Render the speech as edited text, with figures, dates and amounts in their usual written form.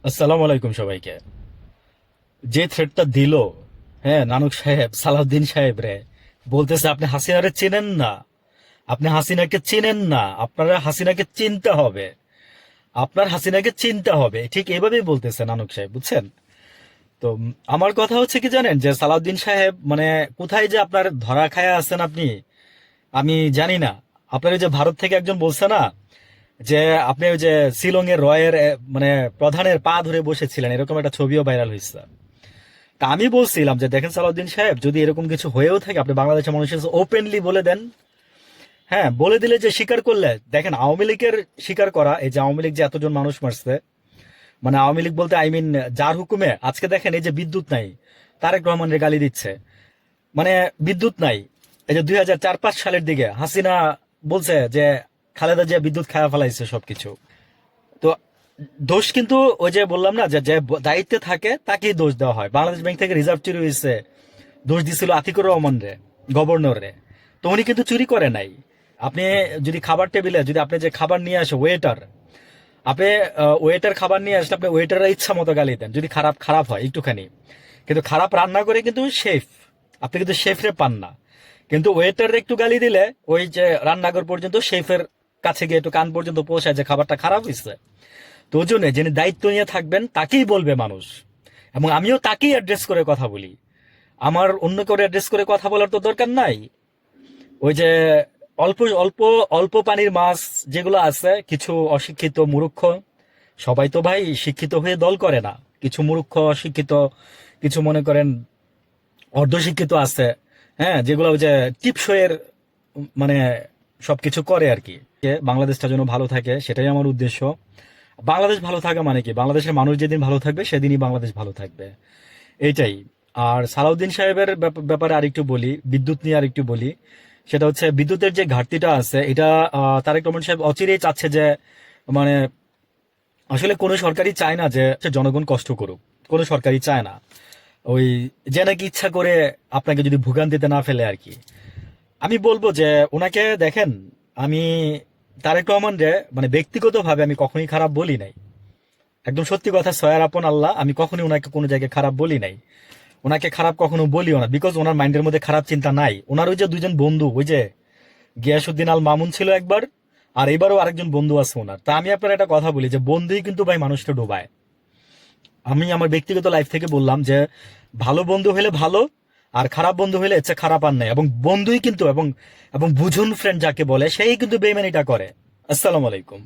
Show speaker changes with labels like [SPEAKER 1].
[SPEAKER 1] আসসালামু আলাইকুম সবাইকে। যে থ্রেডটা দিল, হ্যাঁ, নানক সাহেব সালাউদ্দিন সাহেব রে, বলতেছে আপনি হাসিনারে চেনেন না, আপনি হাসিনাকে চেনেন না, আপনারা হাসিনাকে চিনতে হবে, আপনার হাসিনাকে চিনতে হবে, ঠিক এইভাবেই বলতেছে নানক সাহেব, বুঝছেন? তো আমার কথা হচ্ছে কি জানেন, যে সালাউদ্দিন সাহেব মানে কোথায় যে আপনার ধরা খায়া আছেন আপনি, আমি জানি না। আপনার ওই যে ভারত থেকে একজন বলছে না, যে আপনি ওই যে শিলং এর রয়ের মানে প্রধানের পা ধরে বসেছিলেন, এরকম একটা ছবিও ভাইরাল হয়েছে। তা আমি বলছিলাম যে দেখেন সালাউদ্দিন সাহেব, যদি এরকম কিছু হয়েও থাকে আপনি বাংলাদেশের মানুষের ওপেনলি বলে দেন। হ্যাঁ, বলে দিলে যে স্বীকার করলে, দেখেন আওয়ামী লীগের স্বীকার করা, এই যে আওয়ামী লীগ যে এতজন মানুষ মারছে, মানে আওয়ামী লীগ বলতে আই মিন যার হুকুমে আজকে দেখেন এই যে বিদ্যুৎ নাই, তারেক রহমানের গালি দিচ্ছে, মানে বিদ্যুৎ নাই। এই যে 2004-05 সালের দিকে হাসিনা বলছে যে খালেদা জিয়া বিদ্যুৎ খায়া ফেলাইছে সবকিছু। তো দোষ কিন্তু ওই যে বললাম না, যে যে দায়িত্বে থাকে তাকেই দোষ দেওয়া হয়। বাংলাদেশ ব্যাংক থেকে রিজার্ভ চুরি হয়েছে, দোষ দিছিল আতিকুর রহমান রে, গভর্নর রে। তো উনি কিন্তু চুরি করে নাই। আপনি যদি খাবার টেবিলে যদি আপনি যে খাবার নিয়ে আসে ওয়েটার, আপনি ওয়েটার খাবার নিয়ে আসলে আপনি ওয়েটারের ইচ্ছা মতো গালি দেন, যদি খারাপ খারাপ হয় একটুখানি। কিন্তু খারাপ রান্না করে কিন্তু শেফ, আপনি কিন্তু শেফরে পান না। কিন্তু ওয়েটারের একটু গালি দিলে ওই যে রান্নাঘর পর্যন্ত শেফের কাছে গিয়ে একটু কান পর্যন্ত পৌঁছায় যে খাবারটা খারাপ হয়েছে। তো ওই জন্য যিনি দায়িত্ব নিয়ে থাকবেন তাকেই বলবে মানুষ, এবং আমিও তাকেই অ্যাড্রেস করে কথা বলি। আমার অন্য করে অ্যাড্রেস করে কথা বলার তো দরকার নাই। ওই যে অল্প অল্প অল্প পানির মাছ যেগুলো আছে, কিছু অশিক্ষিত মূর্খ, সবাই তো ভাই শিক্ষিত হয়ে দল করে না, কিছু মূর্খ অশিক্ষিত, কিছু মনে করেন অর্ধশিক্ষিত আছে, হ্যাঁ, যেগুলো ওই যে টিপসইয়ের মানে সবকিছু করে আর কি। বাংলাদেশটা যেন ভালো থাকে, সেটাই আমার উদ্দেশ্য। বাংলাদেশ ভালো থাকা মানে কি, বাংলাদেশের মানুষ যেদিন ভালো থাকবে সেদিনই বাংলাদেশ ভালো থাকবে, এইটাই। আর সালাউদ্দিন সাহেবের ব্যাপারে আরেকটু বলি, বিদ্যুৎ নিয়ে আরেকটু বলি। সেটা হচ্ছে বিদ্যুতের যে ঘাটতিটা আছে, এটা তারেক রহমান সাহেব অচিরেই চাচ্ছে যে, মানে আসলে কোনো সরকারই চায় না যে জনগণ কষ্ট করুক, কোনো সরকারই চায় না। ওই যে নাকি ইচ্ছা করে আপনাকে যদি ভোগান্তিতে না ফেলে আর কি। আমি বলবো যে ওনাকে দেখেন, আমি তারেক রহমান রে মানে ব্যক্তিগতভাবে আমি কখনোই খারাপ বলি নাই। একদম সত্যি কথা, সয়ার আপন আল্লাহ, আমি কখনোই ওনাকে কোনো জায়গায় খারাপ বলি নাই। ওনাকে খারাপ কখনো বলিও না, বিকজ ওনার মাইন্ডের মধ্যে খারাপ চিন্তা নাই। ওনার ওই যে দুজন বন্ধু, ওই যে গিয়াসুদ্দিন আল মামুন ছিল একবার, আর এবারও আরেকজন বন্ধু আছে ওনার। তা আমি আপনার একটা কথা বলি, যে বন্ধুই কিন্তু ভাই মানুষটা ডোবায়। আমি আমার ব্যক্তিগত লাইফ থেকে বললাম যে ভালো বন্ধু হলে ভালো, আর খারাপ বন্ধু হলে হচ্ছে খারাপ আর নাই। এবং বন্ধুই কিন্তু এবং এবং বুঝুন ফ্রেন্ড যাকে বলে, সেই কিন্তু বেইমানিটা করে। আসসালামু আলাইকুম।